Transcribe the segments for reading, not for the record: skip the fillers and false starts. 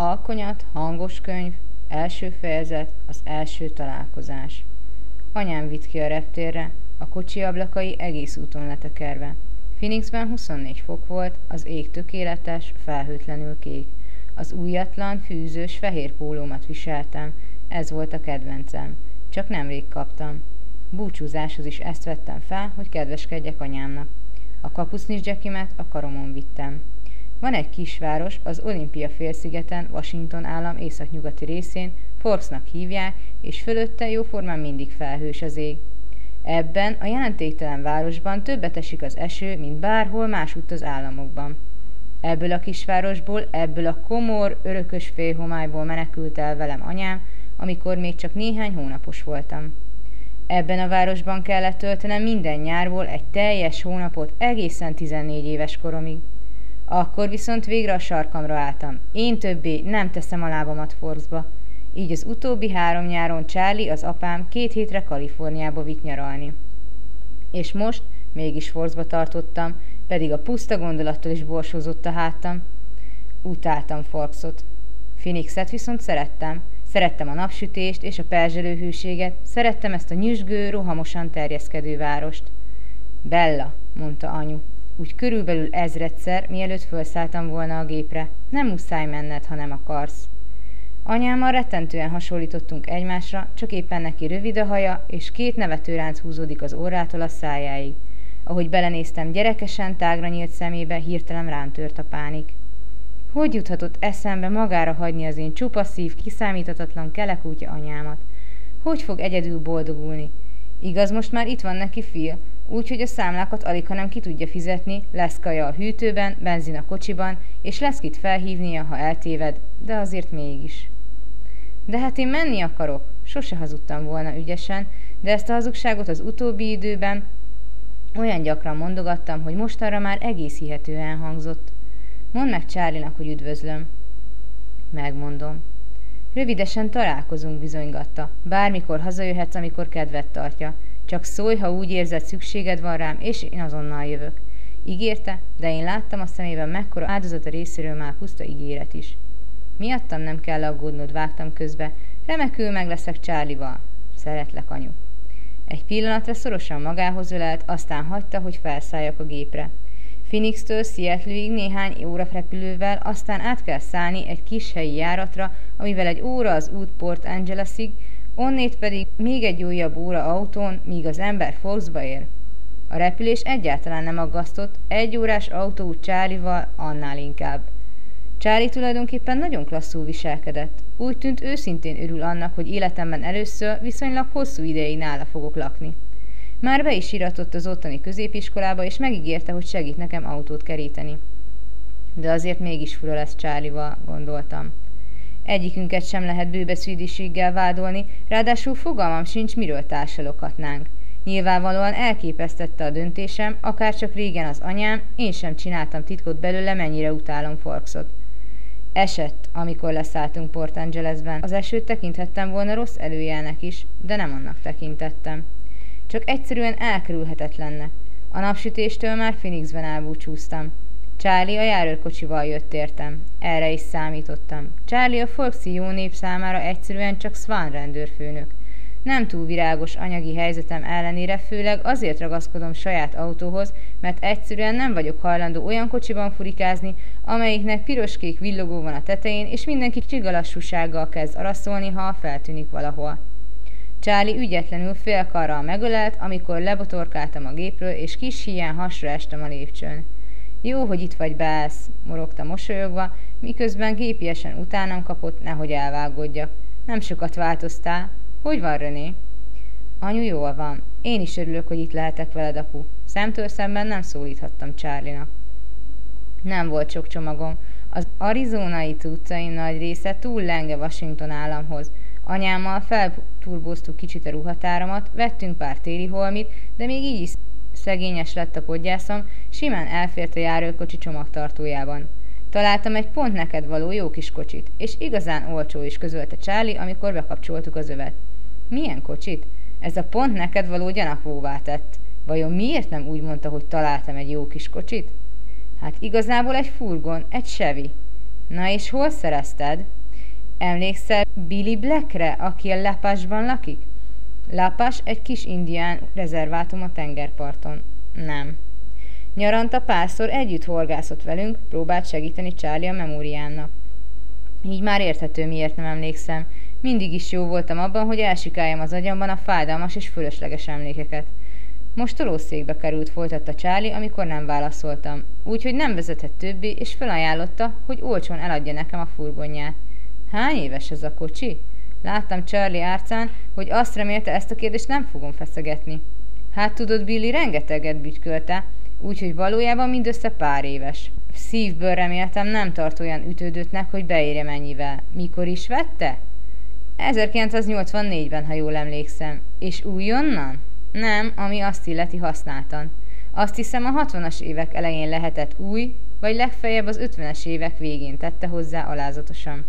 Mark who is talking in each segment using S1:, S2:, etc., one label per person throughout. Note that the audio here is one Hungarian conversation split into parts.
S1: Alkonyat, hangos könyv, első fejezet, az első találkozás. Anyám vitt ki a reptérre, a kocsi ablakai egész úton letekerve. Phoenixben 24 fok volt, az ég tökéletes, felhőtlenül kék. Az újatlan, fűzős, fehér pólómat viseltem, ez volt a kedvencem. Csak nemrég kaptam. Búcsúzáshoz is ezt vettem fel, hogy kedveskedjek anyámnak. A kapucnis dzsekimet a karomon vittem. Van egy kisváros az Olimpia félszigeten, Washington állam északnyugati részén, Forksnak hívják, és fölötte jóformán mindig felhős az ég. Ebben a jelentéktelen városban többet esik az eső, mint bárhol másutt az államokban. Ebből a kisvárosból, ebből a komor, örökös félhomályból menekült el velem anyám, amikor még csak néhány hónapos voltam. Ebben a városban kellett töltenem minden nyárból egy teljes hónapot egészen 14 éves koromig. Akkor viszont végre a sarkamra álltam. Én többé nem teszem a lábamat Forksba. Így az utóbbi 3 nyáron Charlie, az apám 2 hétre Kaliforniába vitt nyaralni. És most mégis Forksba tartottam, pedig a puszta gondolattól is borsózott a hátam. Utáltam Forksot. Phoenixet viszont szerettem. Szerettem a napsütést és a perzselő hűséget, szerettem ezt a nyüzsgő, rohamosan terjeszkedő várost. Bella, mondta anyu, úgy körülbelül 1000-szer, mielőtt felszálltam volna a gépre. Nem muszáj menned, ha nem akarsz. Anyámmal rettentően hasonlítottunk egymásra, csak éppen neki rövid a haja, és 2 nevetőránc húzódik az orrától a szájáig. Ahogy belenéztem gyerekesen, tágra nyílt szemébe, hirtelen rám tört a pánik. Hogy juthatott eszembe magára hagyni az én csupaszív, kiszámíthatatlan kelekútja anyámat? Hogy fog egyedül boldogulni? Igaz, most már itt van neki Phil, úgyhogy a számlákat alighanem ki tudja fizetni, lesz kaja a hűtőben, benzin a kocsiban, és lesz kit felhívnia, ha eltéved, de azért mégis. De hát én menni akarok. Sose hazudtam volna ügyesen, de ezt a hazugságot az utóbbi időben olyan gyakran mondogattam, hogy mostanra már egész hihetően hangzott. Mondd meg Charlie-nak, hogy üdvözlöm. Megmondom. Rövidesen találkozunk, bizonygatta. Bármikor hazajöhetsz, amikor kedved tartja. Csak szólj, ha úgy érzed, szükséged van rám, és én azonnal jövök. Ígérte, de én láttam a szemében, mekkora áldozata részéről már puszta ígéret is. Miattam nem kell aggódnod, vágtam közbe. Remekül meg leszek Charlie-val. Szeretlek, anyu. Egy pillanatra szorosan magához ölelt, aztán hagyta, hogy felszálljak a gépre. Phoenixtől Seattle-ig néhány óra repülővel, aztán át kell szállni egy kis helyi járatra, amivel egy óra az út Port Angeles-ig, onnét pedig még egy újabb óra autón, míg az ember Forksba ér. A repülés egyáltalán nem aggasztott, 1 órás autóút Charlie-val annál inkább. Charlie tulajdonképpen nagyon klasszul viselkedett. Úgy tűnt, őszintén örül annak, hogy életemben először viszonylag hosszú ideig nála fogok lakni. Már be is iratott az ottani középiskolába, és megígérte, hogy segít nekem autót keríteni. De azért mégis fura lesz Charlie-val, gondoltam. Egyikünket sem lehet bőbeszédiséggel vádolni, ráadásul fogalmam sincs, miről társaloghatnánk. Nyilvánvalóan elképesztette a döntésem, akárcsak régen az anyám, én sem csináltam titkot belőle, mennyire utálom Forksot. Esett, amikor leszálltunk Port Angelesben. Az esőt tekinthettem volna rossz előjelnek is, de nem annak tekintettem. Csak egyszerűen elkerülhetetlennek. A napsütéstől már Phoenixben elbúcsúztam. Charlie a járőrkocsival jött értem. Erre is számítottam. Charlie a Forksi jó nép számára egyszerűen csak Swan rendőrfőnök. Nem túl virágos anyagi helyzetem ellenére, főleg azért ragaszkodom saját autóhoz, mert egyszerűen nem vagyok hajlandó olyan kocsiban furikázni, amelyiknek piros-kék villogó van a tetején, és mindenki csigalassúsággal kezd araszolni, ha feltűnik valahol. Charlie ügyetlenül félkarral megölelt, amikor lebotorkáltam a gépről, és kis híján hasra estem a lépcsőn. Jó, hogy itt vagy, beállsz, morogta mosolyogva, miközben gépiesen utánam kapott, nehogy elvágódjak. Nem sokat változtál. Hogy van, René? Anyu, jól van. Én is örülök, hogy itt lehetek veled, apu. Szemtől szemben nem szólíthattam Charlie-nak. Nem volt sok csomagom. Az arizonai cuccaim nagy része túl lenge Washington államhoz. Anyámmal felturbóztuk kicsit a ruhatáramat, vettünk pár téli holmit, de még így is szegényes lett a podgyászom, simán elfért a járőrkocsi csomagtartójában. Találtam egy pont neked való jó kis kocsit, és igazán olcsó is, közölte Charlie, amikor bekapcsoltuk az övet. Milyen kocsit? Ez a pont neked való gyanakvóvá tett. Vajon miért nem úgy mondta, hogy találtam egy jó kis kocsit? Hát igazából egy furgon, egy Chevy. Na és hol szerezted? Emlékszel Billy Blackre, aki a La Page-ban lakik? La Page egy kis indián rezervátum a tengerparton. Nem. Nyaranta párszor együtt horgászott velünk, próbált segíteni Charlie a memóriának. Így már érthető, miért nem emlékszem. Mindig is jó voltam abban, hogy elsikáljam az agyamban a fájdalmas és fölösleges emlékeket. Most tolószékbe került, folytatta Charlie, amikor nem válaszoltam. Úgyhogy nem vezetett többé, és felajánlotta, hogy olcsón eladja nekem a furgonját. Hány éves ez a kocsi? Láttam Charlie arcán, hogy azt remélte, ezt a kérdést nem fogom feszegetni. Hát tudod, Billy rengeteget bütykölte, úgyhogy valójában mindössze pár éves. Szívből reméltem, nem tart olyan ütődöttnek, hogy beérje mennyivel. Mikor is vette? 1984-ben, ha jól emlékszem. És újonnan? Nem, ami azt illeti használtan. Azt hiszem, a 60-as évek elején lehetett új, vagy legfeljebb az 50-es évek végén, tette hozzá alázatosan.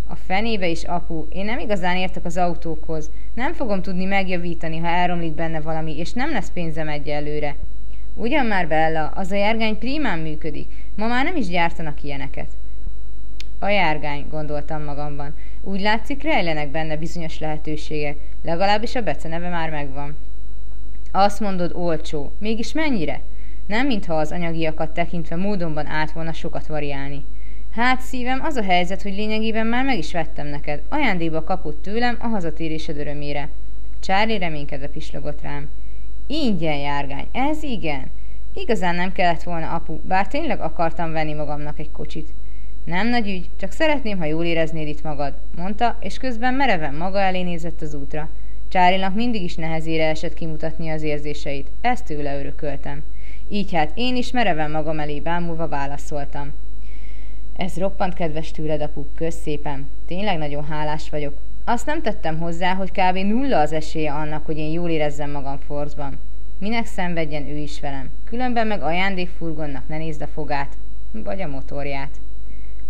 S1: A fenébe is, apu, én nem igazán értek az autókhoz. Nem fogom tudni megjavítani, ha elromlik benne valami, és nem lesz pénzem egyelőre. Ugyan már, Bella, az a járgány prímán működik. Ma már nem is gyártanak ilyeneket. A járgány, gondoltam magamban. Úgy látszik, rejlenek benne bizonyos lehetőségek. Legalábbis a beceneve már megvan. Azt mondod, olcsó. Mégis mennyire? Nem mintha az anyagiakat tekintve módonban állt volna sokat variálni. Hát szívem, az a helyzet, hogy lényegében már meg is vettem neked. Ajándékba kapott tőlem a hazatérésed örömére. Charlie reménykedve pislogott rám. Ingyen járgány, ez igen. Igazán nem kellett volna, apu, bár tényleg akartam venni magamnak egy kocsit. Nem nagy ügy, csak szeretném, ha jól éreznéd itt magad, mondta, és közben mereven maga elé nézett az útra. Charlie-nak mindig is nehezére esett kimutatni az érzéseit, ezt tőle örököltem. Így hát én is mereven magam elé bámulva válaszoltam. Ez roppant kedves tőled, apu, kösz szépen. Tényleg nagyon hálás vagyok. Azt nem tettem hozzá, hogy kb. Nulla az esélye annak, hogy én jól érezzem magam Force-ban. Minek szenvedjen ő is velem? Különben meg ajándékfurgonnak ne nézd a fogát. Vagy a motorját.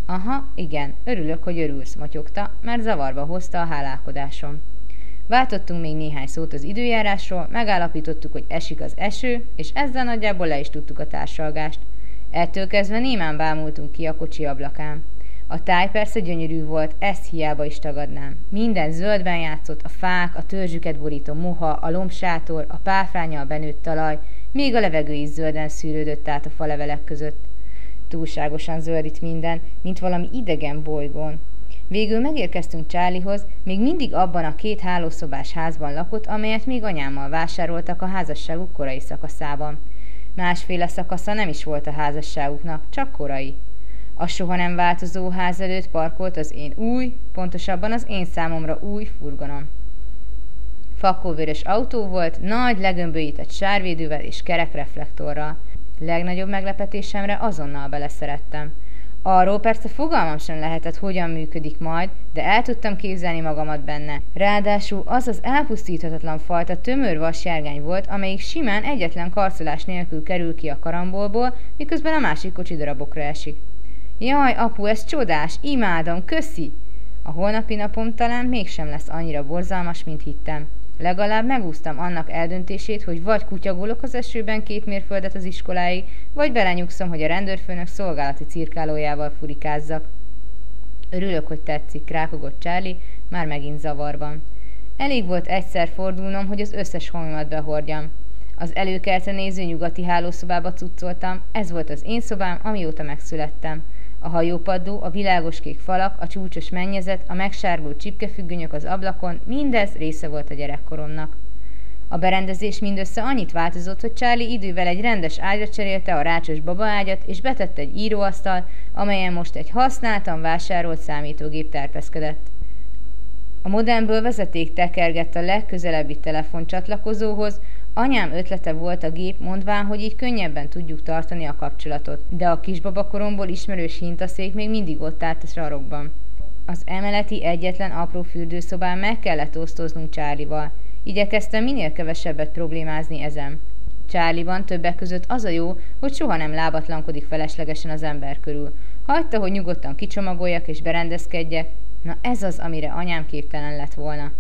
S1: Aha, igen, örülök, hogy örülsz, motyogta, mert zavarba hozta a hálálkodásom. Váltottunk még néhány szót az időjárásról, megállapítottuk, hogy esik az eső, és ezzel nagyjából le is tudtuk a társalgást. Ettől kezdve némán bámultunk ki a kocsi ablakán. A táj persze gyönyörű volt, ezt hiába is tagadnám. Minden zöldben játszott, a fák, a törzsüket borító moha, a lombsátor, a páfránnyal benőtt talaj, még a levegő is zölden szűrődött át a falevelek között. Túlságosan zöld itt minden, mint valami idegen bolygón. Végül megérkeztünk Charliehoz, még mindig abban a 2 hálószobás házban lakott, amelyet még anyámmal vásároltak a házasságuk korai szakaszában. Másféle szakasza nem is volt a házasságuknak, csak korai. A soha nem változó ház előtt parkolt az én új, pontosabban az én számomra új furgonom. Fakóvörös autó volt, nagy, legömbölyített sárvédővel és kerek reflektorral. Legnagyobb meglepetésemre azonnal beleszerettem. Arról persze fogalmam sem lehetett, hogyan működik majd, de el tudtam képzelni magamat benne. Ráadásul az az elpusztíthatatlan fajta tömör vasjárgány volt, amelyik simán egyetlen karcolás nélkül kerül ki a karambolból, miközben a másik kocsi darabokra esik. Jaj, apu, ez csodás, imádom, köszi! A holnapi napom talán mégsem lesz annyira borzalmas, mint hittem. Legalább megúsztam annak eldöntését, hogy vagy kutyagolok az esőben 2 mérföldet az iskoláig, vagy belenyugszom, hogy a rendőrfőnök szolgálati cirkálójával furikázzak. Örülök, hogy tetszik, rákogott Charlie, már megint zavarban. Elég volt egyszer fordulnom, hogy az összes homimat behordjam. Az előkeltre néző nyugati hálószobába cuccoltam, ez volt az én szobám, amióta megszülettem. A hajópadló, a világoskék falak, a csúcsos mennyezet, a megsárgult csipkefüggönyök az ablakon, mindez része volt a gyerekkoromnak. A berendezés mindössze annyit változott, hogy Charlie idővel egy rendes ágyra cserélte a rácsos babaágyat, és betette egy íróasztalt, amelyen most egy használtan vásárolt számítógép terpeszkedett. A modemből vezeték tekergett a legközelebbi telefoncsatlakozóhoz, anyám ötlete volt a gép, mondván, hogy így könnyebben tudjuk tartani a kapcsolatot, de a kisbabakoromból ismerős hintaszék még mindig ott állt a sarokban. Az emeleti egyetlen apró fürdőszobán meg kellett osztoznunk Charlie-val. Igyekeztem minél kevesebbet problémázni ezen. Charlie-ban többek között az a jó, hogy soha nem lábatlankodik feleslegesen az ember körül. Hagyta, hogy nyugodtan kicsomagoljak és berendezkedjek. Na ez az, amire anyám képtelen lett volna.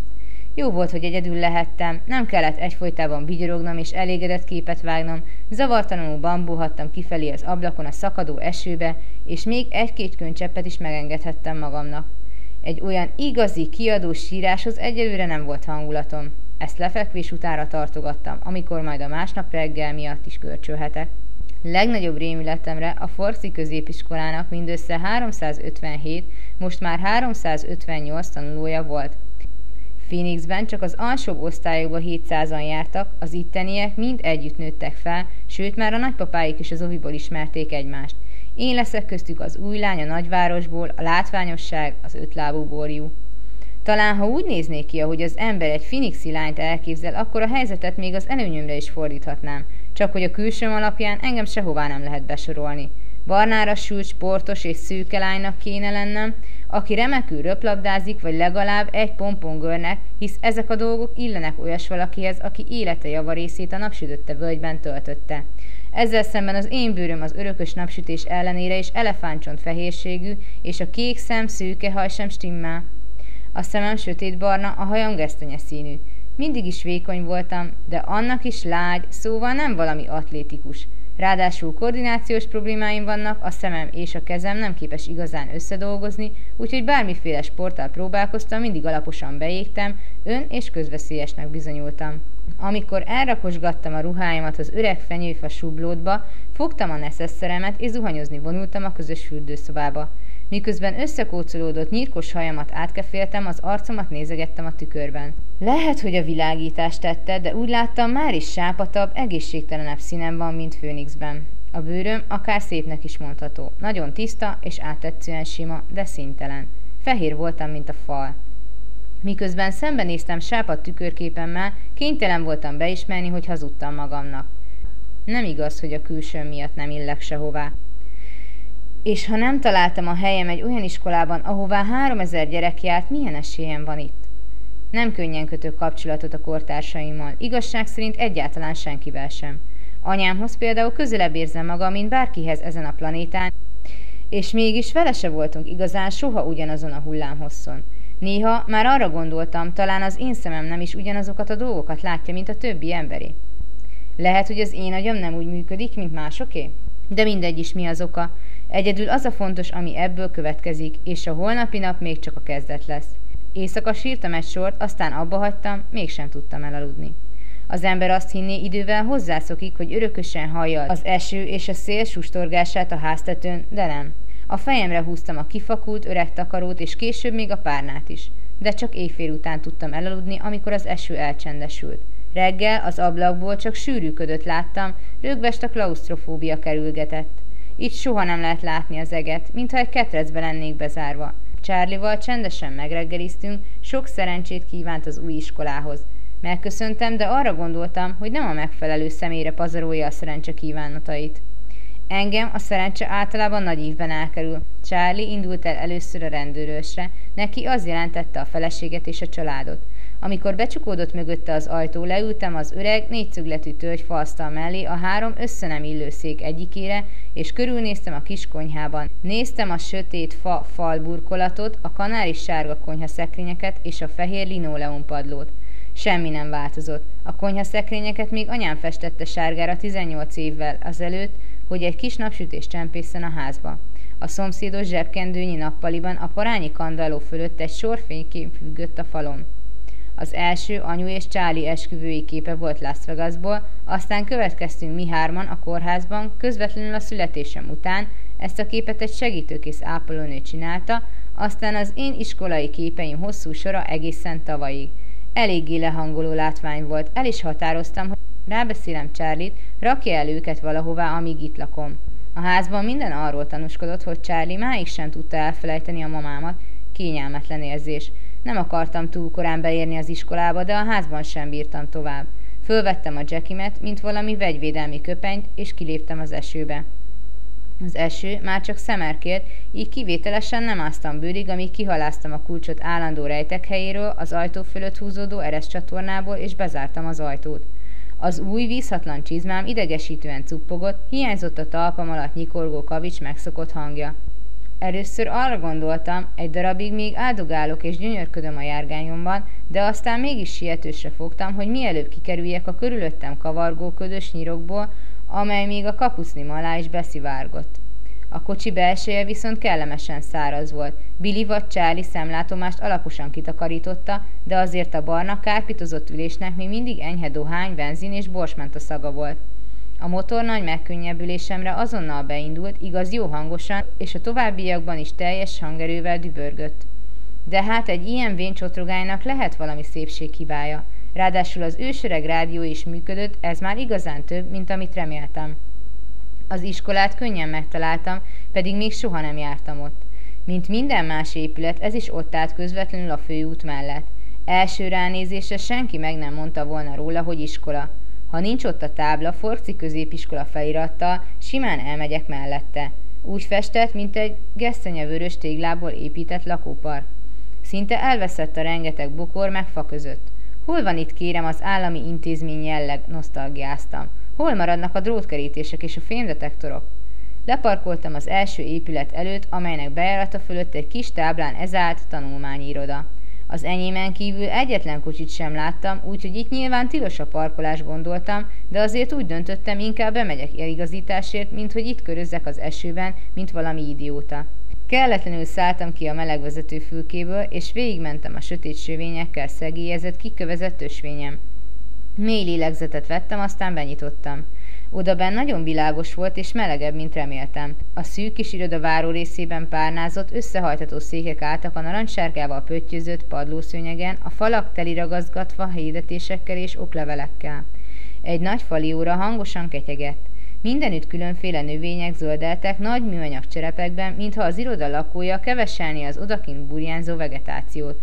S1: Jó volt, hogy egyedül lehettem, nem kellett egyfolytában vigyorognom és elégedett képet vágnom, zavartalanul bambulhattam kifelé az ablakon a szakadó esőbe, és még 1-2 könycseppet is megengedhettem magamnak. Egy olyan igazi, kiadós síráshoz egyelőre nem volt hangulatom. Ezt lefekvés utára tartogattam, amikor majd a másnap reggel miatt is görcsölhetek. Legnagyobb rémületemre a Forxi középiskolának mindössze 357, most már 358 tanulója volt. Phoenixben csak az alsóbb osztályokba 700-an jártak, az itteniek mind együtt nőttek fel, sőt már a nagypapáik is az oviból ismerték egymást. Én leszek köztük az új lány a nagyvárosból, a látványosság, az ötlábú borjú. Talán ha úgy néznék ki, ahogy az ember egy phoenixi lányt elképzel, akkor a helyzetet még az előnyömre is fordíthatnám, csak hogy a külsőm alapján engem sehová nem lehet besorolni. Barnára sült, sportos és szőke lánynak kéne lennem, aki remekül röplabdázik, vagy legalább egy pompongörnek, hisz ezek a dolgok illenek olyas valakihez, aki élete javarészét a napsütötte völgyben töltötte. Ezzel szemben az én bőröm az örökös napsütés ellenére is elefántcsont fehérségű, és a kék szem, szőke haj sem stimmel. A szemem sötétbarna, a hajam gesztenye színű. Mindig is vékony voltam, de annak is lágy, szóval nem valami atlétikus. Ráadásul koordinációs problémáim vannak, a szemem és a kezem nem képes igazán összedolgozni, úgyhogy bármiféle sporttal próbálkoztam, mindig alaposan beégtem, és közveszélyesnek bizonyultam. Amikor elrakosgattam a ruháimat az öreg fenyőfa sublódba, fogtam a neszesszeremet és zuhanyozni vonultam a közös fürdőszobába. Miközben összekócolódott nyírkos hajamat átkeféltem, az arcomat nézegettem a tükörben. Lehet, hogy a világítást tette, de úgy láttam, már is sápatabb, egészségtelenebb színem van, mint Phoenixben. A bőröm akár szépnek is mondható. Nagyon tiszta és áttetszően sima, de színtelen. Fehér voltam, mint a fal. Miközben szembenéztem sápadt tükörképemmel, kénytelen voltam beismerni, hogy hazudtam magamnak. Nem igaz, hogy a külsőm miatt nem illek sehová. És ha nem találtam a helyem egy olyan iskolában, ahová 3000 gyerek járt, milyen esélyem van itt? Nem könnyen kötök kapcsolatot a kortársaimmal, igazság szerint egyáltalán senkivel sem. Anyámhoz például közelebb érzem magam, mint bárkihez ezen a planétán, és mégis vele se voltunk igazán soha ugyanazon a hullámhosszon. Néha már arra gondoltam, talán az én szemem nem is ugyanazokat a dolgokat látja, mint a többi emberé. Lehet, hogy az én agyam nem úgy működik, mint másoké? De mindegy is, mi az oka. Egyedül az a fontos, ami ebből következik, és a holnapi nap még csak a kezdet lesz. Éjszaka sírtam egy sort, aztán abba hagytam, mégsem tudtam elaludni. Az ember azt hinné, idővel hozzászokik, hogy örökösen hallja az eső és a szél sustorgását a háztetőn, de nem. A fejemre húztam a kifakult öreg takarót, és később még a párnát is. De csak éjfél után tudtam elaludni, amikor az eső elcsendesült. Reggel az ablakból csak sűrű ködöt láttam, rögvest a klausztrofóbia kerülgetett. Így soha nem lehet látni az eget, mintha egy ketrecbe lennék bezárva. Charlie-val csendesen megreggeliztünk, sok szerencsét kívánt az új iskolához. Megköszöntem, de arra gondoltam, hogy nem a megfelelő személyre pazarolja a szerencse kívánatait. Engem a szerencse általában nagy ívben elkerül. Charlie indult el először a rendőrösre, neki az jelentette a feleséget és a családot. Amikor becsukódott mögötte az ajtó, leültem az öreg, négyszögletű tölgyfaasztal mellé a 3 összenem illő szék egyikére, és körülnéztem a kis konyhában. Néztem a sötét falburkolatot, a kanáris sárga konyhaszekrényeket és a fehér linoleumpadlót. Semmi nem változott. A konyhaszekrényeket még anyám festette sárgára 18 évvel azelőtt, hogy egy kis napsütés csempészen a házba. A szomszédos zsebkendőnyi nappaliban a parányi kandalló fölött egy sor fénykép függött a falon. Az első anyu és Charlie esküvői képe volt Las Vegasból, aztán következtünk mi 3-an a kórházban, közvetlenül a születésem után, ezt a képet egy segítőkész ápolónő csinálta, aztán az én iskolai képeim hosszú sora egészen tavalyig. Eléggé lehangoló látvány volt, el is határoztam, hogy rábeszélem Charlie-t, rakja el őket valahová, amíg itt lakom. A házban minden arról tanúskodott, hogy Charlie máig sem tudta elfelejteni a mamámat, kényelmetlen érzés. Nem akartam túl korán beérni az iskolába, de a házban sem bírtam tovább. Fölvettem a jackimet, mint valami vegyvédelmi köpenyt, és kiléptem az esőbe. Az eső már csak szemerkélt, így kivételesen nem áztam bőrig, amíg kihaláztam a kulcsot állandó rejtek helyéről, az ajtó fölött húzódó ereszcsatornából, és bezártam az ajtót. Az új, vízhatlan csizmám idegesítően cuppogott, hiányzott a talpam alatt nyikorgó kavics megszokott hangja. Először arra gondoltam, egy darabig még áldogálok és gyönyörködöm a járgányomban, de aztán mégis sietősre fogtam, hogy mielőbb kikerüljek a körülöttem kavargó ködös nyirokból, amely még a kapucnim alá is beszivárgott. A kocsi belseje viszont kellemesen száraz volt. Billy vagy Charlie szemlátomást alaposan kitakarította, de azért a barna, kárpitozott ülésnek még mindig enyhe dohány, benzin és borsmenta szaga volt. A motor nagy megkönnyebbülésemre azonnal beindult, igaz jó hangosan, és a továbbiakban is teljes hangerővel dübörgött. De hát egy ilyen vén csotrogánynak lehet valami szépséghibája. Ráadásul az ősöreg rádió is működött, ez már igazán több, mint amit reméltem. Az iskolát könnyen megtaláltam, pedig még soha nem jártam ott. Mint minden más épület, ez is ott állt közvetlenül a főút mellett. Első ránézésre senki meg nem mondta volna róla, hogy iskola. Ha nincs ott a tábla, Forci középiskola felirattal, simán elmegyek mellette. Úgy festett, mint egy gesztenyevörös téglából épített lakópark. Szinte elveszett a rengeteg bokor meg fa között. Hol van itt, kérem, az állami intézmény jelleg, nosztalgiáztam. Hol maradnak a drótkerítések és a fémdetektorok? Leparkoltam az első épület előtt, amelynek bejárata fölött egy kis táblán ez állt tanulmányiroda. Az enyémen kívül egyetlen kocsit sem láttam, úgyhogy itt nyilván tilos a parkolás gondoltam, de azért úgy döntöttem, inkább bemegyek eligazításért, mint hogy itt körözzek az esőben, mint valami idióta. Kelletlenül szálltam ki a meleg vezetőfülkéből, és végigmentem a sötét sövényekkel szegélyezett, kikövezett ösvényen. Mély lélegzetet vettem, aztán benyitottam. Odabenn nagyon világos volt és melegebb, mint reméltem. A szűk kis iroda váró részében párnázott, összehajtható székek álltak a narancssárgával pöttyözött padlószőnyegen, a falak teliragazgatva hirdetésekkel és oklevelekkel. Egy nagy falióra hangosan ketyegett. Mindenütt különféle növények zöldeltek nagy műanyag cserepekben, mintha az iroda lakója keveselné az odakint burjánzó vegetációt.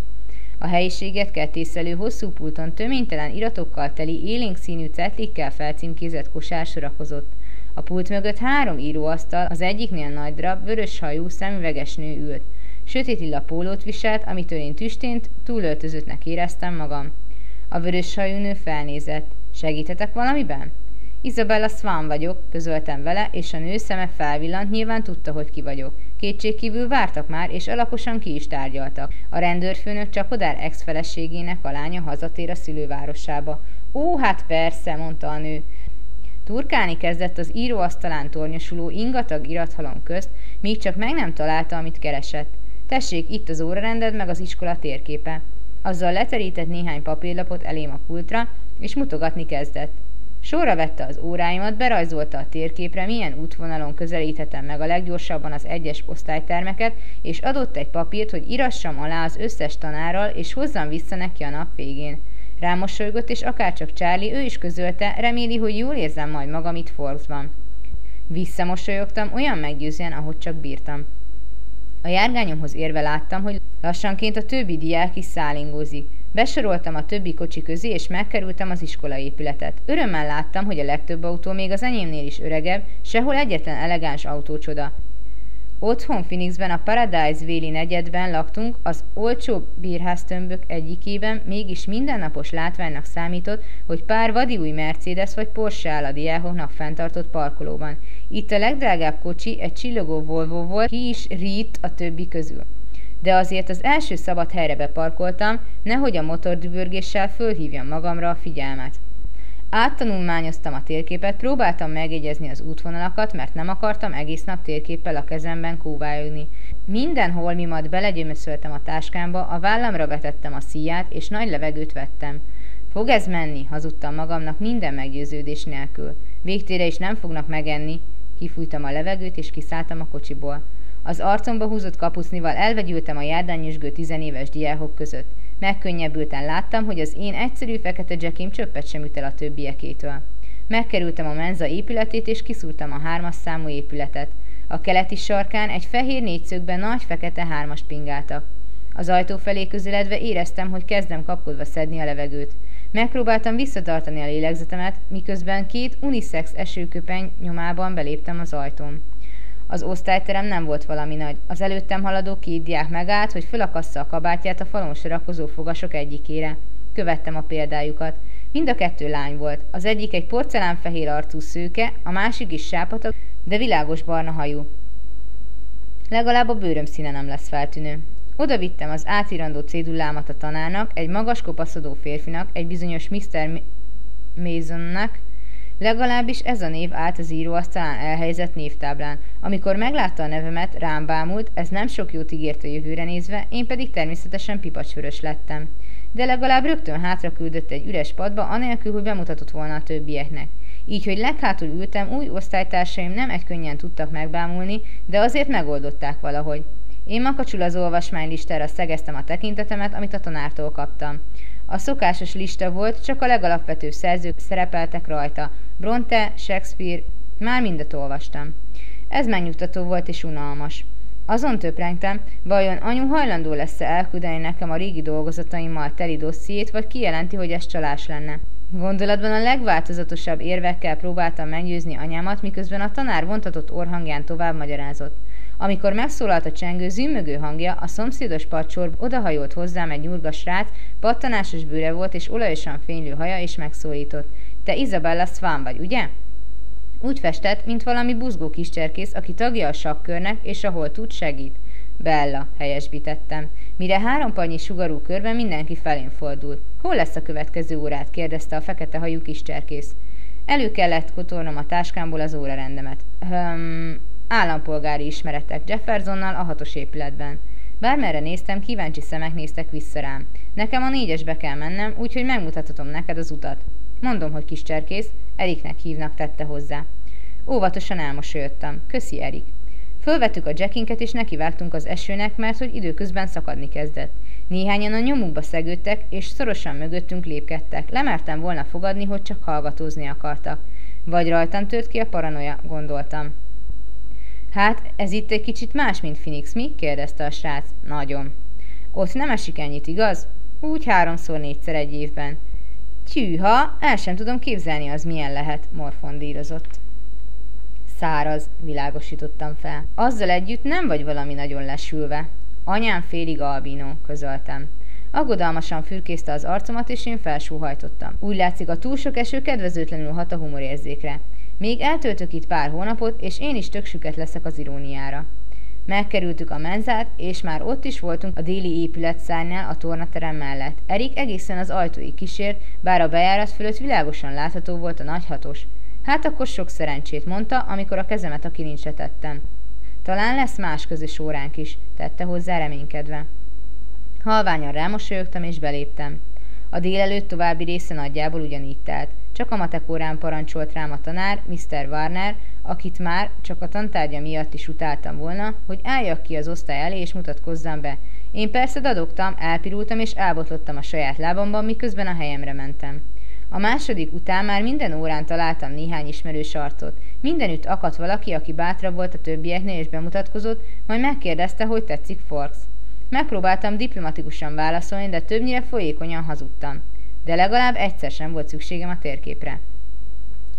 S1: A helyiséget kettészhelő hosszú pulton töménytelen iratokkal teli élénk színű cetlikkel felcímkézett kosár sorakozott. A pult mögött 3 íróasztal, az egyiknél nagy darab, vörös hajú, szemüveges nő ült. Sötét lila pólót viselt, amitől én tüstént, túlöltözöttnek éreztem magam. A vörös hajú nő felnézett. Segíthetek valamiben? Isabella Swan vagyok, közöltem vele, és a nő szeme felvillant, nyilván tudta, hogy ki vagyok. Kétségkívül vártak már, és alaposan ki is tárgyaltak. A rendőrfőnök Csapodár ex-feleségének a lánya hazatér a szülővárosába. Ó, hát persze, mondta a nő. Turkálni kezdett az íróasztalán tornyosuló ingatag irathalom közt, míg csak meg nem találta, amit keresett. Tessék, itt az órarended, meg az iskola térképe. Azzal leterített néhány papírlapot elém a pultra, és mutogatni kezdett. Sorra vette az óráimat, berajzolta a térképre, milyen útvonalon közelíthetem meg a leggyorsabban az egyes osztálytermeket, és adott egy papírt, hogy írassam alá az összes tanárral, és hozzam vissza neki a nap végén. Rámosolygott, és akárcsak Charlie, ő is közölte, reméli, hogy jól érzem majd magam itt Forksban. Visszamosolyogtam, olyan meggyőzően, ahogy csak bírtam. A járgányomhoz érve láttam, hogy lassanként a többi diák is szállingózik. Besoroltam a többi kocsi közé, és megkerültem az iskolaépületet. Örömmel láttam, hogy a legtöbb autó még az enyémnél is öregebb, sehol egyetlen elegáns autócsoda. Otthon Phoenixben a Paradise Valley negyedben laktunk, az olcsó bérháztömbök egyikében, mégis mindennapos látványnak számított, hogy pár vadiúj Mercedes vagy Porsche áll a diákoknak fenntartott parkolóban. Itt a legdrágább kocsi egy csillogó Volvo volt, ki is riidt a többi közül. De azért az első szabad helyre beparkoltam, nehogy a motordübörgéssel fölhívjam magamra a figyelmet. Áttanulmányoztam a térképet, próbáltam megjegyezni az útvonalakat, mert nem akartam egész nap térképpel a kezemben kóvályogni. Minden holmimat belegyömöszöltem a táskámba, a vállamra vetettem a szíját, és nagy levegőt vettem. Fog ez menni, hazudtam magamnak minden meggyőződés nélkül. Végtére is nem fognak megenni. Kifújtam a levegőt, és kiszálltam a kocsiból. Az arcomba húzott kapucnival elvegyültem a járdán nyüzsgő 10 éves diákok között. Megkönnyebbülten láttam, hogy az én egyszerű fekete jackim csöppet sem üt el a többiekétől. Megkerültem a menza épületét, és kiszúrtam a 3-as számú épületet. A keleti sarkán egy fehér négyszögben nagy fekete 3-as pingáltak. Az ajtó felé közeledve éreztem, hogy kezdem kapkodva szedni a levegőt. Megpróbáltam visszatartani a lélegzetemet, miközben 2 unisex esőköpeny nyomában beléptem az ajtón. Az osztályterem nem volt valami nagy. Az előttem haladó 2 diák megállt, hogy fölakassza a kabátját a falon sorakozó fogasok egyikére. Követtem a példájukat. Mind a 2 lány volt. Az egyik egy porcelánfehér arcú szőke, a másik is sápatak, de világos barna hajú. Legalább a bőröm színe nem lesz feltűnő. Oda vittem az átírandó cédullámat a tanárnak, egy magas kopaszodó férfinak, egy bizonyos Mr. Masonnak, Legalábbis ez a név állt az íróasztalán elhelyezett névtáblán. Amikor meglátta a nevemet, rám bámult, ez nem sok jót ígért a jövőre nézve, én pedig természetesen pipacsvörös lettem. De legalább rögtön hátra küldött egy üres padba, anélkül, hogy bemutatott volna a többieknek. Így, hogy leghátul ültem, új osztálytársaim nem egykönnyen tudtak megbámulni, de azért megoldották valahogy. Én makacsul az olvasmánylistára szegeztem a tekintetemet, amit a tanártól kaptam. A szokásos lista volt, csak a legalapvetőbb szerzők szerepeltek rajta. Bronte, Shakespeare, már mindet olvastam. Ez megnyugtató volt és unalmas. Azon töprengtem, vajon anyu hajlandó lesz-e elküldeni nekem a régi dolgozataimmal teli dossziét, vagy kijelenti, hogy ez csalás lenne. Gondolatban a legváltozatosabb érvekkel próbáltam meggyőzni anyámat, miközben a tanár vontatott orrhangján tovább magyarázott. Amikor megszólalt a csengő, zümmögő hangja, a szomszédos padsorba odahajolt hozzám egy nyurga srác, pattanásos bőre volt és olajosan fénylő haja, és megszólított. Te Isabella Swan vagy, ugye? Úgy festett, mint valami buzgó kiscserkész, aki tagja a sakkörnek, és ahol tud, segít. Bella, helyesbítettem. Mire 3 pannyi sugarú körben mindenki felén fordult. Hol lesz a következő órát? Kérdezte a fekete hajú kiscserkész. Elő kellett kotornom a táskámból az órarendemet. Állampolgári ismeretek Jeffersonnal a 6-os épületben. Bármerre néztem, kíváncsi szemek néztek vissza rám. Nekem a 4-esbe kell mennem, úgyhogy megmutathatom neked az utat. Mondom, hogy kiscserkész, Eriknek hívnak, tette hozzá. Óvatosan elmosolyodtam. Köszi, Erik. Fölvettük a jackinket és nekivágtunk az esőnek, mert hogy időközben szakadni kezdett. Néhányan a nyomukba szegődtek, és szorosan mögöttünk lépkedtek. Lemertem volna fogadni, hogy csak hallgatózni akartak. Vagy rajtam tört ki a paranoia, gondoltam. Hát, ez itt egy kicsit más, mint Phoenix, mi? Kérdezte a srác. Nagyon. Ott nem esik ennyit, igaz? Úgy 3-4-szer egy évben. Tyűha, el sem tudom képzelni, az milyen lehet, morfondírozott. Száraz, világosítottam fel. Azzal együtt nem vagy valami nagyon lesülve. Anyám félig albino, közöltem. Aggodalmasan fürkészte az arcomat, és én felsóhajtottam. Úgy látszik, a túl sok eső kedvezőtlenül hat a humorérzékre. Még eltöltök itt pár hónapot, és én is tök süket leszek az iróniára. Megkerültük a menzát, és már ott is voltunk a déli épületszárnál a tornaterem mellett. Erik egészen az ajtóig kísért, bár a bejárat fölött világosan látható volt a nagy 6-os. Hát akkor sok szerencsét, mondta, amikor a kezemet a kilincsre tettem. Talán lesz más közös óránk is, tette hozzá reménykedve. Halványan rámosolyogtam és beléptem. A délelőtt további része nagyjából ugyanígy telt. Csak a matek órán parancsolt rám a tanár, Mr. Warner, akit már csak a tantárgya miatt is utáltam volna, hogy álljak ki az osztály elé és mutatkozzam be. Én persze dadogtam, elpirultam és elbotlottam a saját lábamban, miközben a helyemre mentem. A második után már minden órán találtam néhány ismerős arcot. Mindenütt akadt valaki, aki bátrabb volt a többieknél és bemutatkozott, majd megkérdezte, hogy tetszik Forks. Megpróbáltam diplomatikusan válaszolni, de többnyire folyékonyan hazudtam. De legalább egyszer sem volt szükségem a térképre.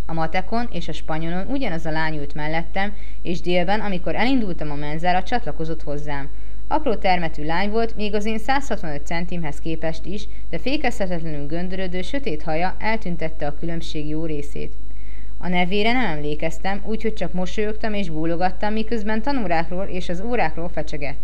S1: A matekon és a spanyolon ugyanaz a lány ült mellettem, és délben, amikor elindultam a menzára, csatlakozott hozzám. Apró termetű lány volt, még az én 165 centimhez képest is, de fékezhetetlenül göndörödő, sötét haja eltüntette a különbség jó részét. A nevére nem emlékeztem, úgyhogy csak mosolyogtam és bólogattam, miközben tanórákról és az órákról fecsegett.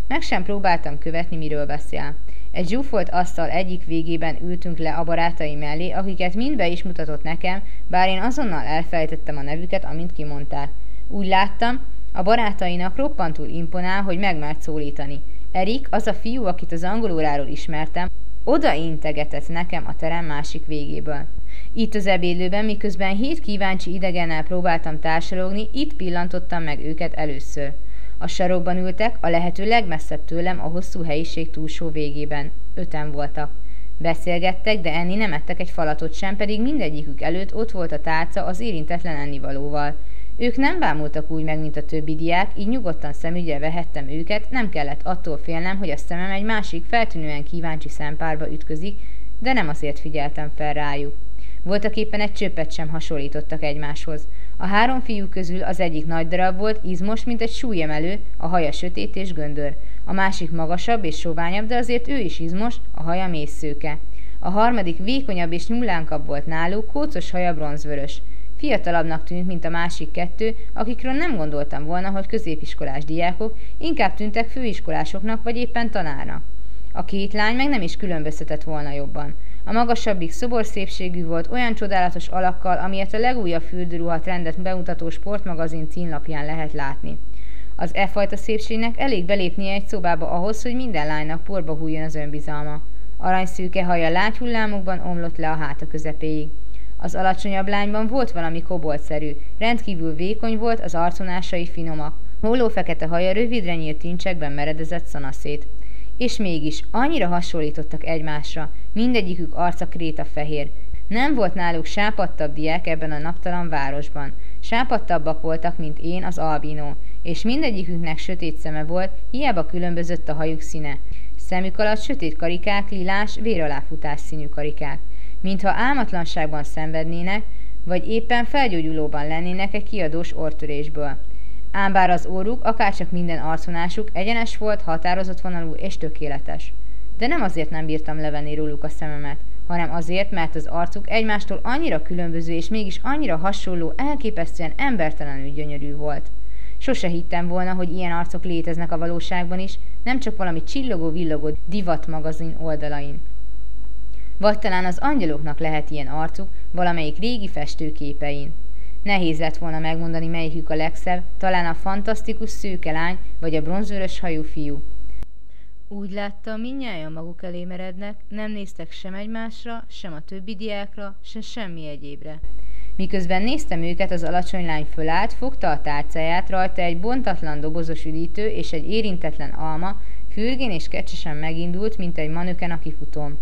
S1: Meg sem próbáltam követni, miről beszél. Egy zsúfolt asztal egyik végében ültünk le a barátaim mellé, akiket mind be is mutatott nekem, bár én azonnal elfelejtettem a nevüket, amint kimondták. Úgy láttam, a barátainak roppantul imponál, hogy megmert szólítani. Erik, az a fiú, akit az angolóráról ismertem, odaintegetett nekem a terem másik végéből. Itt az ebédlőben, miközben 7 kíváncsi idegennel próbáltam társalogni, itt pillantottam meg őket először. A sarokban ültek, a lehető legmesszebb tőlem a hosszú helyiség túlsó végében. 5-en voltak. Beszélgettek, de enni nem ettek egy falatot sem, pedig mindegyikük előtt ott volt a tálca az érintetlen ennivalóval. Ők nem bámultak úgy meg, mint a többi diák, így nyugodtan szemügyre vehettem őket, nem kellett attól félnem, hogy a szemem egy másik feltűnően kíváncsi szempárba ütközik, de nem azért figyeltem fel rájuk. Voltaképpen egy csöppet sem hasonlítottak egymáshoz. A 3 fiú közül az egyik nagy darab volt, izmos, mint egy súlyemelő, a haja sötét és göndör. A másik magasabb és soványabb, de azért ő is izmos, a haja mészszőke. A harmadik vékonyabb és nyúlánkabb volt náluk, kócos haja bronzvörös. Fiatalabbnak tűnt, mint a másik 2, akikről nem gondoltam volna, hogy középiskolás diákok, inkább tűntek főiskolásoknak vagy éppen tanárnak. A 2 lány meg nem is különböztetett volna jobban. A magasabbik szoborszépségű volt, olyan csodálatos alakkal, amilyet a legújabb fürdőruha trendet bemutató sportmagazin címlapján lehet látni. Az e fajta szépségnek elég belépnie egy szobába ahhoz, hogy minden lánynak porba hulljon az önbizalma. Aranyszőke haja lágy hullámokban omlott le a háta közepéig. Az alacsonyabb lányban volt valami koboltszerű, rendkívül vékony volt, az arcvonásai finomak. Holló fekete haja rövidre nyílt tincsekben meredezett szanaszét. És mégis annyira hasonlítottak egymásra, mindegyikük arca krétafehér. Nem volt náluk sápadtabb diák ebben a naptalan városban. Sápadtabbak voltak, mint én, az albinó, és mindegyiküknek sötét szeme volt, hiába különbözött a hajuk színe. Szemük alatt sötét karikák, lilás, véraláfutás színű karikák. Mintha álmatlanságban szenvednének, vagy éppen felgyógyulóban lennének egy kiadós orrtörésből. Ám bár az orruk, akárcsak minden arcvonásuk egyenes volt, határozott vonalú és tökéletes. De nem azért nem bírtam levenni róluk a szememet, hanem azért, mert az arcuk egymástól annyira különböző és mégis annyira hasonló, elképesztően embertelenül gyönyörű volt. Sose hittem volna, hogy ilyen arcok léteznek a valóságban is, nem csak valami csillogó-villogó divatmagazin oldalain. Vagy talán az angyaloknak lehet ilyen arcuk valamelyik régi festőképein. Nehéz lett volna megmondani, melyikük a legszebb, talán a fantasztikus szőke lány, vagy a bronzvörös hajú fiú. Úgy láttam, mindnyájan maguk elé merednek, nem néztek sem egymásra, sem a többi diákra, sem semmi egyébre. Miközben néztem őket, az alacsony lány fölállt, fogta a tálcáját, rajta egy bontatlan dobozos üdítő és egy érintetlen alma, fürgén és kecsesen megindult, mint egy manöken a kifutón.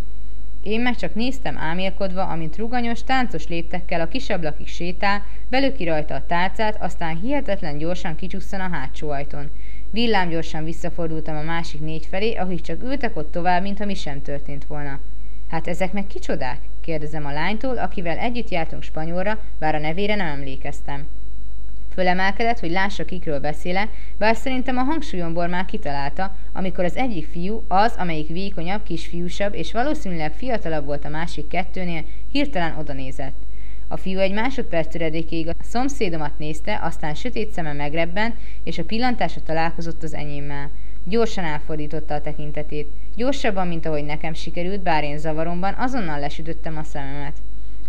S1: Én meg csak néztem álmélkodva, amint ruganyos, táncos léptekkel a kisablakig sétál, belöki rajta a tálcát, aztán hihetetlen gyorsan kicsusszan a hátsó ajtón. Villámgyorsan visszafordultam a másik 4 felé, akik csak ültek ott tovább, mintha mi sem történt volna. Hát ezek meg kicsodák? Kérdezem a lánytól, akivel együtt jártunk Spanyolra, bár a nevére nem emlékeztem. Fölemelkedett, hogy lássa, kikről beszélek, bár szerintem a hangsúlyomból már kitalálta, amikor az egyik fiú, az, amelyik vékonyabb, kisfiúsabb és valószínűleg fiatalabb volt a másik kettőnél, hirtelen odanézett. A fiú egy másodperc töredékéig a szomszédomat nézte, aztán sötét szeme megrebbent, és a pillantása találkozott az enyémmel. Gyorsan elfordította a tekintetét. Gyorsabban, mint ahogy nekem sikerült, bár én zavaromban, azonnal lesütöttem a szememet.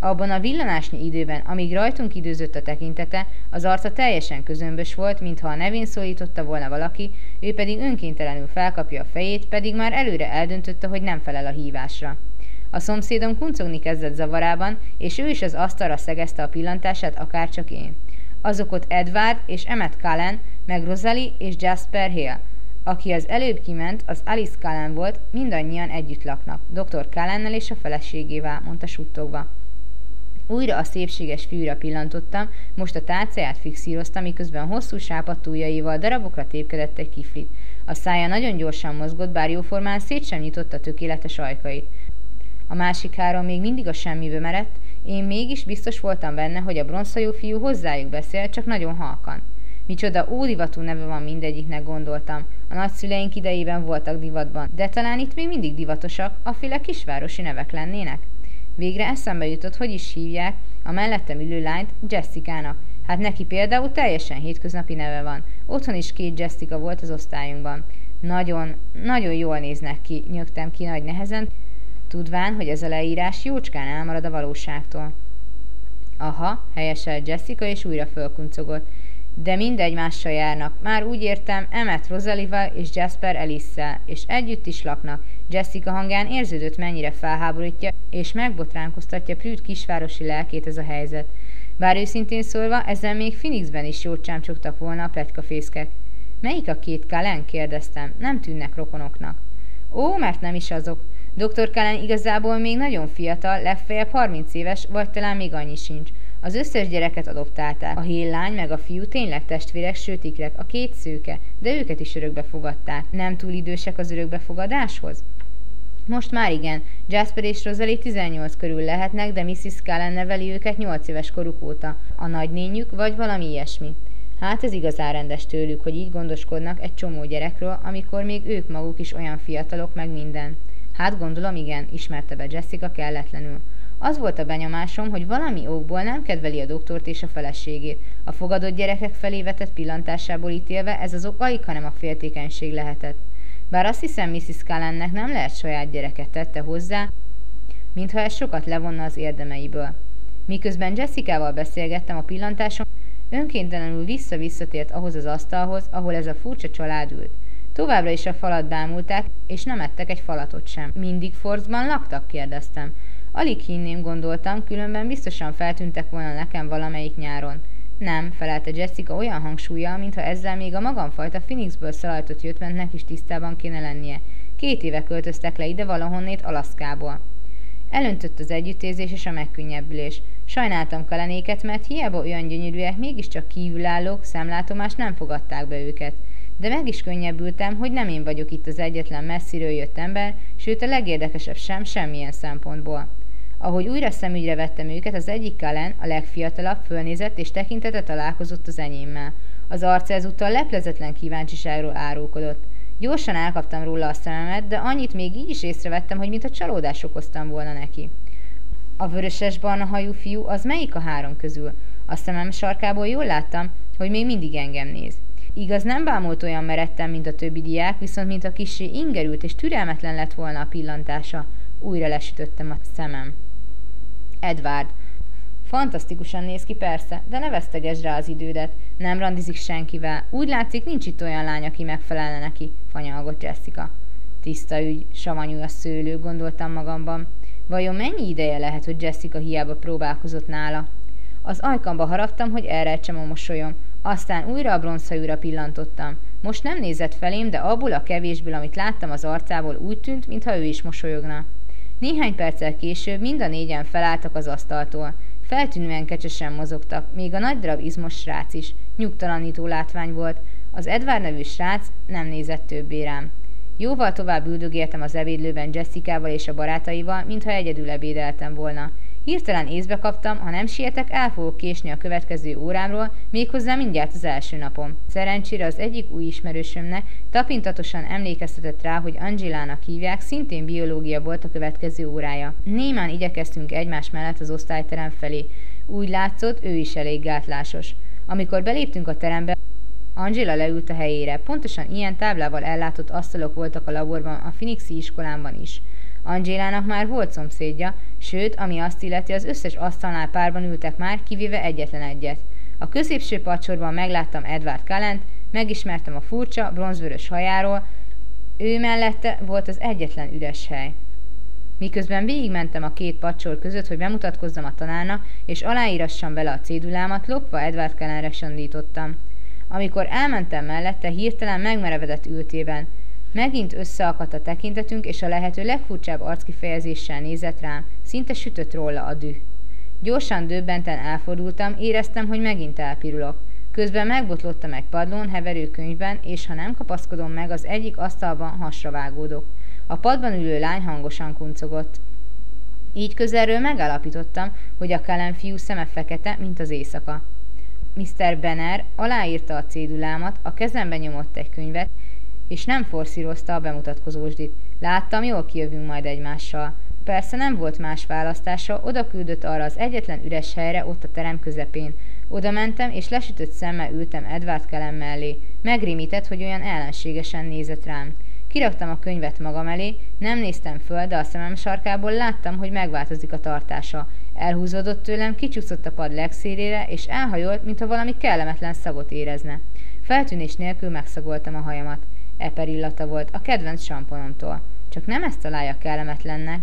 S1: Abban a villanásnyi időben, amíg rajtunk időzött a tekintete, az arca teljesen közömbös volt, mintha a nevén szólította volna valaki, ő pedig önkéntelenül felkapja a fejét, pedig már előre eldöntötte, hogy nem felel a hívásra. A szomszédom kuncogni kezdett zavarában, és ő is az asztalra szegezte a pillantását, akárcsak én. Azok ott Edward és Emmet Cullen, meg Rosalie és Jasper Hale. Aki az előbb kiment, az Alice Cullen volt, mindannyian együtt laknak, dr. Cullennel és a feleségével, mondta suttogva. Újra a szépséges fiúra pillantottam, most a tálcáját fixírozta, miközben hosszú sápadt ujjaival darabokra tépkedett egy kiflit. A szája nagyon gyorsan mozgott, bár jóformán szét sem nyitotta tökéletes ajkait. A másik 3 még mindig a semmibe merett, én mégis biztos voltam benne, hogy a bronzhajú fiú hozzájuk beszél, csak nagyon halkan. Micsoda ódivatú neve van mindegyiknek, gondoltam. A nagyszüleink idejében voltak divatban, de talán itt még mindig divatosak, aféle kisvárosi nevek lennének. Végre eszembe jutott, hogy is hívják a mellettem ülő lányt Jessica-nak. Hát neki például teljesen hétköznapi neve van. Otthon is 2 Jessica volt az osztályunkban. Nagyon jól néznek ki, nyögtem ki nagy nehezen, tudván, hogy ez a leírás jócskán elmarad a valóságtól. Aha, helyeselt Jessica, és újra fölkuncogott. De mind egymással járnak. Már úgy értem, Emmet Rosalie-val és Jasper Alice-szel, és együtt is laknak. Jessica hangján érződött, mennyire felháborítja, és megbotránkoztatja prűd kisvárosi lelkét ez a helyzet. Bár őszintén szólva, ezzel még Phoenixben is jót csámcsogtak volna a pletykafészkek. Melyik a 2 Cullen? Kérdeztem. Nem tűnnek rokonoknak. Ó, mert nem is azok. Dr. Cullen igazából még nagyon fiatal, legfeljebb 30 éves, vagy talán még annyi sincs. Az összes gyereket adoptálták. A Hale lány meg a fiú tényleg testvérek, sőt ikrek, a 2 szőke, de őket is örökbe fogadták. Nem túl idősek az örökbefogadáshoz? Most már igen, Jasper és Rosalie 18 körül lehetnek, de Mrs. Cullen neveli őket 8 éves koruk óta. A nagynényük vagy valami ilyesmi. Hát ez igazán rendes tőlük, hogy így gondoskodnak egy csomó gyerekről, amikor még ők maguk is olyan fiatalok, meg minden. Hát gondolom igen, ismerte be Jessica kelletlenül. Az volt a benyomásom, hogy valami okból nem kedveli a doktort és a feleségét. A fogadott gyerekek felé vetett pillantásából ítélve ez az ok alig, hanem a féltékenység lehetett. Bár azt hiszem, Mrs. Cullennek nem lehet saját gyereket, tette hozzá, mintha ez sokat levonna az érdemeiből. Miközben Jessicával beszélgettem, a pillantásom önkéntelenül vissza-visszatért ahhoz az asztalhoz, ahol ez a furcsa család ült. Továbbra is a falat bámulták, és nem ettek egy falatot sem. Mindig Fordsban laktak? Kérdeztem. Alig hinném, gondoltam, különben biztosan feltűntek volna nekem valamelyik nyáron. Nem, felelte Jessica olyan hangsúllyal, mintha ezzel még a magamfajta Phoenixből szalajtott jöttmentnek is tisztában kéne lennie. 2 éve költöztek le ide valahonnét Alaszkából. Elöntött az együttérzés és a megkönnyebbülés. Sajnáltam Kalenéket, mert hiába olyan gyönyörűek, mégiscsak kívülállók, szemlátomás nem fogadták be őket. De meg is könnyebbültem, hogy nem én vagyok itt az egyetlen messziről jött ember, sőt a legérdekesebb sem semmilyen szempontból. Ahogy újra szemügyre vettem őket, az egyik Kalen, a legfiatalabb, fölnézett és tekintete találkozott az enyémmel. Az arca ezúttal leplezetlen kíváncsiságról árulkodott. Gyorsan elkaptam róla a szememet, de annyit még így is észrevettem, hogy mintha csalódást okoztam volna neki. A vöröses-barna hajú fiú az melyik a 3 közül? A szemem sarkából jól láttam, hogy még mindig engem néz. Igaz, nem bámult olyan meredten, mint a többi diák, viszont mintha kissé ingerült és türelmetlen lett volna a pillantása. Újra lesütöttem a szemem. Edward. Fantasztikusan néz ki persze, de ne vesztegesd rá az idődet. Nem randizik senkivel. Úgy látszik, nincs itt olyan lány, aki megfelelne neki, fanyalgott Jessica. Tiszta ügy, savanyú a szőlő, gondoltam magamban. Vajon mennyi ideje lehet, hogy Jessica hiába próbálkozott nála? Az ajkamba haraptam, hogy elrejtsem a mosolyom. Aztán újra a bronzhajúra pillantottam. Most nem nézett felém, de abból a kevésből, amit láttam az arcából, úgy tűnt, mintha ő is mosolyogna. Néhány perccel később mind a 4-en felálltak az asztaltól. Feltűnően kecsesen mozogtak, még a nagy darab izmos srác is. Nyugtalanító látvány volt. Az Edward nevű srác nem nézett többé rám. Jóval tovább üldögéltem az ebédlőben Jessicával és a barátaival, mintha egyedül ebédeltem volna. Hirtelen észbe kaptam, ha nem sietek, el fogok késni a következő órámról, méghozzá mindjárt az első napom. Szerencsére az egyik új ismerősömnek tapintatosan emlékeztetett rá, hogy Angélának hívják, szintén biológia volt a következő órája. Némán igyekeztünk egymás mellett az osztályterem felé. Úgy látszott, ő is elég gátlásos. Amikor beléptünk a terembe, Angéla leült a helyére. Pontosan ilyen táblával ellátott asztalok voltak a laborban, a Phoenixi iskolámban is. Angélának már volt szomszédja, sőt, ami azt illeti, az összes asztalnál párban ültek már, kivéve egyetlen egyet. A középső padsorban megláttam Edward Callent, megismertem a furcsa, bronzvörös hajáról, ő mellette volt az egyetlen üres hely. Miközben végigmentem a 2 padsor között, hogy bemutatkozzam a tanárnak, és aláírassam vele a cédulámat, lopva Edward Callenre sandítottam. Amikor elmentem mellette, hirtelen megmerevedett ültében. Megint összeakadt a tekintetünk, és a lehető legfurcsább arckifejezéssel nézett rám, szinte sütött róla a düh. Gyorsan döbbenten elfordultam, éreztem, hogy megint elpirulok. Közben megbotlottam egy padlón heverő könyvben, és ha nem kapaszkodom meg, az egyik asztalban hasra vágódok. A padban ülő lány hangosan kuncogott. Így közelről megállapítottam, hogy a Cullen fiú szeme fekete, mint az éjszaka. Mr. Benner aláírta a cédulámat, a kezembe nyomott egy könyvet, és nem forszírozta a bemutatkozósdit. Láttam, jól kijövünk majd egymással. Persze nem volt más választása, oda küldött arra az egyetlen üres helyre ott a terem közepén. Oda mentem, és lesütött szemmel ültem Edward Cullen mellé. Megrémített, hogy olyan ellenségesen nézett rám. Kiraktam a könyvet magam elé, nem néztem föl, de a szemem sarkából láttam, hogy megváltozik a tartása. Elhúzódott tőlem, kicsúszott a pad legszélére, és elhajolt, mintha valami kellemetlen szagot érezne. Feltűnés nélkül megszagoltam a hajamat. Eper illata volt, a kedvenc samponomtól. Csak nem ezt találja kellemetlennek.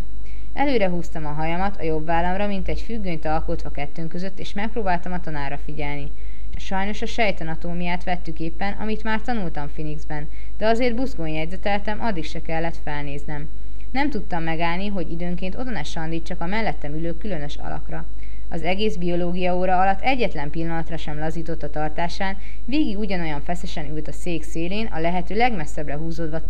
S1: Előre húztam a hajamat a jobb vállamra, mint egy függönyt alkotva kettőnk között, és megpróbáltam a tanárra figyelni. Sajnos a sejtanatómiát vettük éppen, amit már tanultam Phoenixben, de azért buzgón jegyzeteltem, addig se kellett felnéznem. Nem tudtam megállni, hogy időnként oda ne sandítsak a mellettem ülő különös alakra. Az egész biológia óra alatt egyetlen pillanatra sem lazított a tartásán, végig ugyanolyan feszesen ült a szék szélén, a lehető legmesszebbre húzódva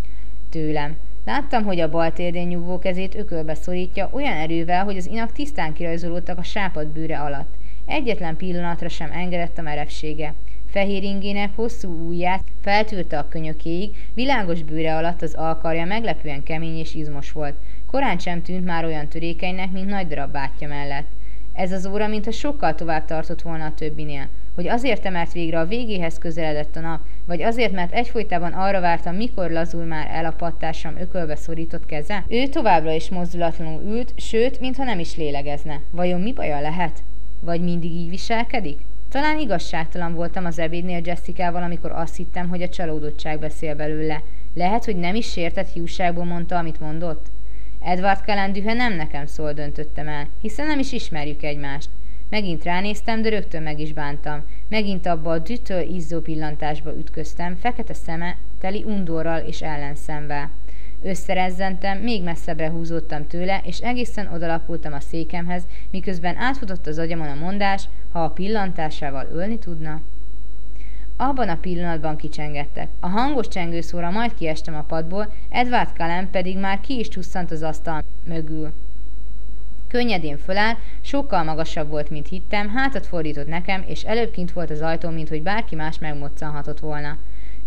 S1: tőlem. Láttam, hogy a bal térdén nyugvó kezét ökölbe szorítja olyan erővel, hogy az inak tisztán kirajzolódtak a sápadt bőre alatt. Egyetlen pillanatra sem engedett a merevsége. Fehér ingének hosszú ujját feltűrte a könyökéig, világos bőre alatt az alkarja meglepően kemény és izmos volt. Korán sem tűnt már olyan törékenynek, mint nagy darab bátyja mellett. Ez az óra mintha sokkal tovább tartott volna a többinél. hogy azért mert végre a végéhez közeledett a nap, vagy azért, mert egyfolytában arra vártam, mikor lazul már el a pattársam ökölbe szorított keze? Ő továbbra is mozdulatlanul ült, sőt, mintha nem is lélegezne. Vajon mi baja lehet? Vagy mindig így viselkedik? Talán igazságtalan voltam az ebédnél Jessicával, amikor azt hittem, hogy a csalódottság beszél belőle. Lehet, hogy nem is sértett hiúságból mondta, amit mondott? Edward Cullen dühe nem nekem szól, döntöttem el, hiszen nem is ismerjük egymást. Megint ránéztem, de rögtön meg is bántam. Megint abba a dühtől izzó pillantásba ütköztem, fekete szeme teli undorral és ellenszenvel. Összerezzentem, még messzebbre húzódtam tőle, és egészen odalapultam a székemhez, miközben átfutott az agyamon a mondás, ha a pillantásával ölni tudna. Abban a pillanatban kicsengettek. A hangos csengőszóra majd kiestem a padból, Edward Cullen pedig már ki is csusszant az asztal mögül. Könnyedén föláll, sokkal magasabb volt, mint hittem, hátat fordított nekem, és előbb kint volt az ajtón, mint hogy bárki más megmoccanhatott volna.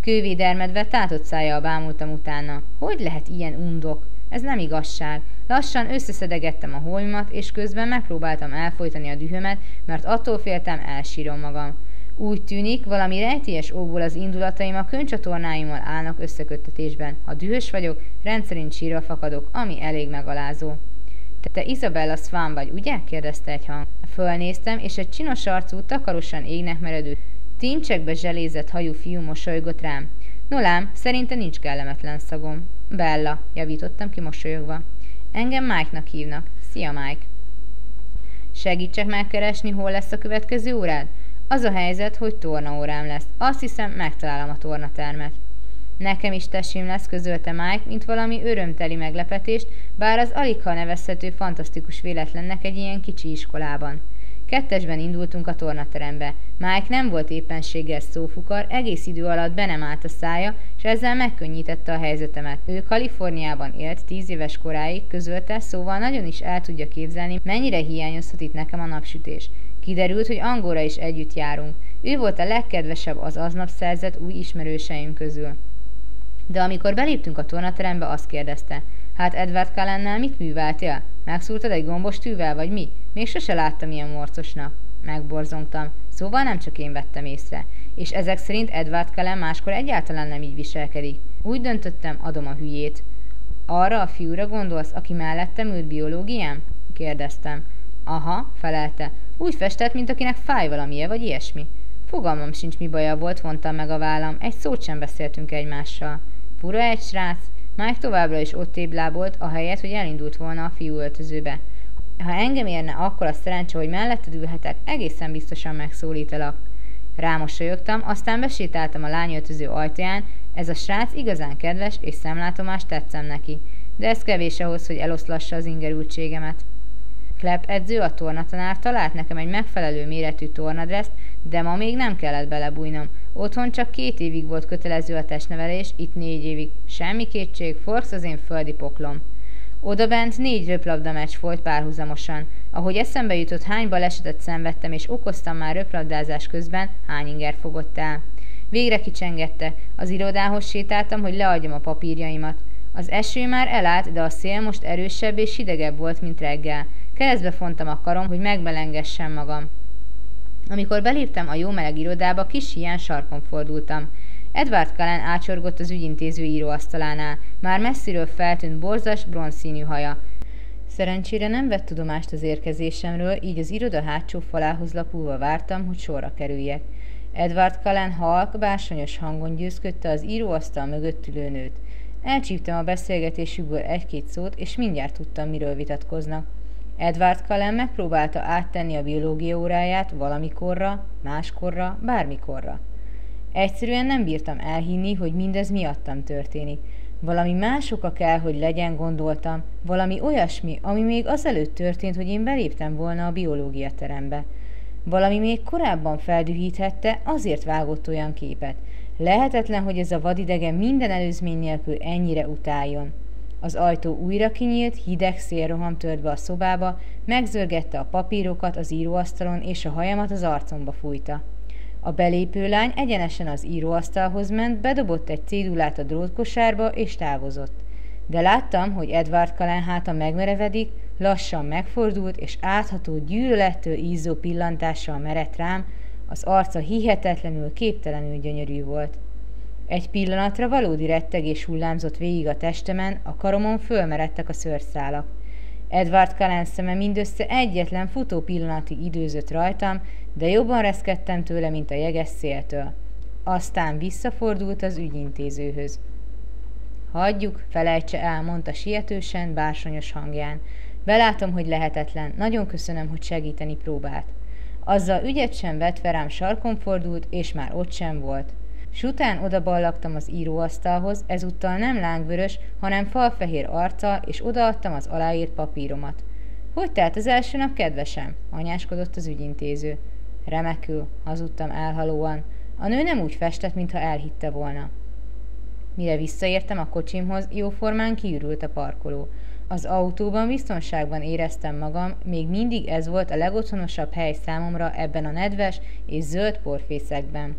S1: Kővédermedve tátott szájjal bámultam utána. Hogy lehet ilyen undok? Ez nem igazság. Lassan összeszedegettem a holmimat, és közben megpróbáltam elfojtani a dühömet, mert attól féltem, elsírom magam. Úgy tűnik, valami rejtélyes okból az indulataim a könycsatornáimmal állnak összeköttetésben. Ha dühös vagyok, rendszerint sírva fakadok, ami elég megalázó. Te Isabella Swan vagy, ugye? Kérdezte egy hang. Fölnéztem, és egy csinos arcú, takarosan égnek meredő, tincsekbe zselézett hajú fiú mosolygott rám. Nolám, szerinte nincs kellemetlen szagom. Bella, javítottam ki mosolyogva. Engem Mike-nak hívnak. Szia, Mike. Segítsek megkeresni, hol lesz a következő órád? Az a helyzet, hogy tornaórám lesz. Azt hiszem, megtalálom a tornatermet. Nekem is tesóm lesz, közölte Mike, mint valami örömteli meglepetést, bár az aligha nevezhető fantasztikus véletlennek egy ilyen kicsi iskolában. Kettesben indultunk a tornaterembe. Mike nem volt éppenséggel szófukar, egész idő alatt be nem állt a szája, és ezzel megkönnyítette a helyzetemet. Ő Kaliforniában élt 10 éves koráig, közölte, szóval nagyon is el tudja képzelni, mennyire hiányozhat itt nekem a napsütés. Kiderült, hogy Angolra is együtt járunk. Ő volt a legkedvesebb az aznap szerzett új ismerőseim közül. De amikor beléptünk a tornaterembe, azt kérdezte, hát Edward Cullennel mit műveltél? Megszúrtad egy gombos tűvel, vagy mi? Még sose láttam ilyen morcosnak. Megborzongtam, szóval nem csak én vettem észre. És ezek szerint Edward Cullen máskor egyáltalán nem így viselkedik. Úgy döntöttem, adom a hülyét. Arra a fiúra gondolsz, aki mellettem ült biológián? Kérdeztem. Aha, felelte. Úgy festett, mint akinek fáj valamije, vagy ilyesmi. Fogalmam sincs, mi baja volt, vontam meg a vállam. Egy szót sem beszéltünk egymással. Fura egy srác. Mike továbbra is ott téblábolt, ahelyett, hogy elindult volna a fiú öltözőbe. Ha engem érne akkor a szerencse, hogy melletted ülhetek, egészen biztosan megszólítalak. Rámosolyogtam, aztán besétáltam a lányöltöző ajtaján, ez a srác igazán kedves és szemlátomást tetszem neki, de ez kevés ahhoz, hogy eloszlassa az ingerültségemet. Klepp edző, a tornatanár talált nekem egy megfelelő méretű tornadreszt, de ma még nem kellett belebújnom. Otthon csak 2 évig volt kötelező a testnevelés, itt 4 évig. Semmi kétség, Forks az én földi poklom. Odabent 4 röplabda meccs folyt párhuzamosan. Ahogy eszembe jutott, hány balesetet szenvedtem és okoztam már röplabdázás közben, hány inger fogott el. Végre kicsengette. Az irodához sétáltam, hogy leadjam a papírjaimat. Az eső már elállt, de a szél most erősebb és hidegebb volt, mint reggel. Keresztbe fontam a karom, hogy megmelengessem magam. Amikor beléptem a jó meleg irodába, kis híján sarkon fordultam. Edward Cullen ácsorgott az ügyintéző íróasztalánál. Már messziről feltűnt borzas, bronzszínű haja. Szerencsére nem vett tudomást az érkezésemről, így az iroda hátsó falához lapulva vártam, hogy sorra kerüljek. Edward Cullen halk, bársonyos hangon győzködte az íróasztal mögött ülő nőt. Elcsíptem a beszélgetésükből 1-2 szót, és mindjárt tudtam, miről vitatkoznak. Edward Cullen megpróbálta áttenni a biológia óráját valamikorra, máskorra, bármikorra. Egyszerűen nem bírtam elhinni, hogy mindez miattam történik. Valami más oka kell, hogy legyen, gondoltam, valami olyasmi, ami még azelőtt történt, hogy én beléptem volna a biológia terembe. Valami még korábban feldühíthette, azért vágott olyan képet. Lehetetlen, hogy ez a vadidegen minden előzmény nélkül ennyire utáljon. Az ajtó újra kinyílt, hideg szél roham tört be a szobába, megzörgette a papírokat az íróasztalon, és a hajamat az arcomba fújta. A belépő lány egyenesen az íróasztalhoz ment, bedobott egy cédulát a drótkosárba, és távozott. De láttam, hogy Edward Cullen háta megmerevedik, lassan megfordult, és átható gyűlölettől ízzó pillantással merett rám, Az arca hihetetlenül, képtelenül gyönyörű volt. Egy pillanatra valódi rettegés hullámzott végig a testemen, a karomon fölmeredtek a szőrszálak. Edward Cullen szeme mindössze egyetlen futó pillanatig időzött rajtam, de jobban reszkedtem tőle, mint a jeges széltől. Aztán visszafordult az ügyintézőhöz. Hagyjuk, felejtse el, mondta sietősen, bársonyos hangján. Belátom, hogy lehetetlen, nagyon köszönöm, hogy segíteni próbált. Azzal ügyet sem vetve rám sarkon fordult, és már ott sem volt. S után odaballagtam az íróasztalhoz, ezúttal nem lángvörös, hanem falfehér arccal, és odaadtam az aláírt papíromat. Hogy telt az első nap, kedvesem? Anyáskodott az ügyintéző. Remekül, hazudtam elhalóan. A nő nem úgy festett, mintha elhitte volna. Mire visszaértem a kocsimhoz, jóformán kiürült a parkoló. Az autóban biztonságban éreztem magam, még mindig ez volt a legotthonosabb hely számomra ebben a nedves és zöld porfészekben.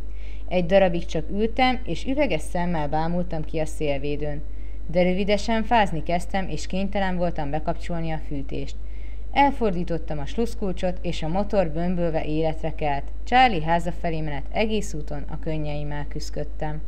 S1: Egy darabig csak ültem, és üveges szemmel bámultam ki a szélvédőn. De rövidesen fázni kezdtem, és kénytelen voltam bekapcsolni a fűtést. Elfordítottam a sluszkulcsot, és a motor bömbölve életre kelt. Charlie háza felé menet egész úton a könnyeimmel küszködtem.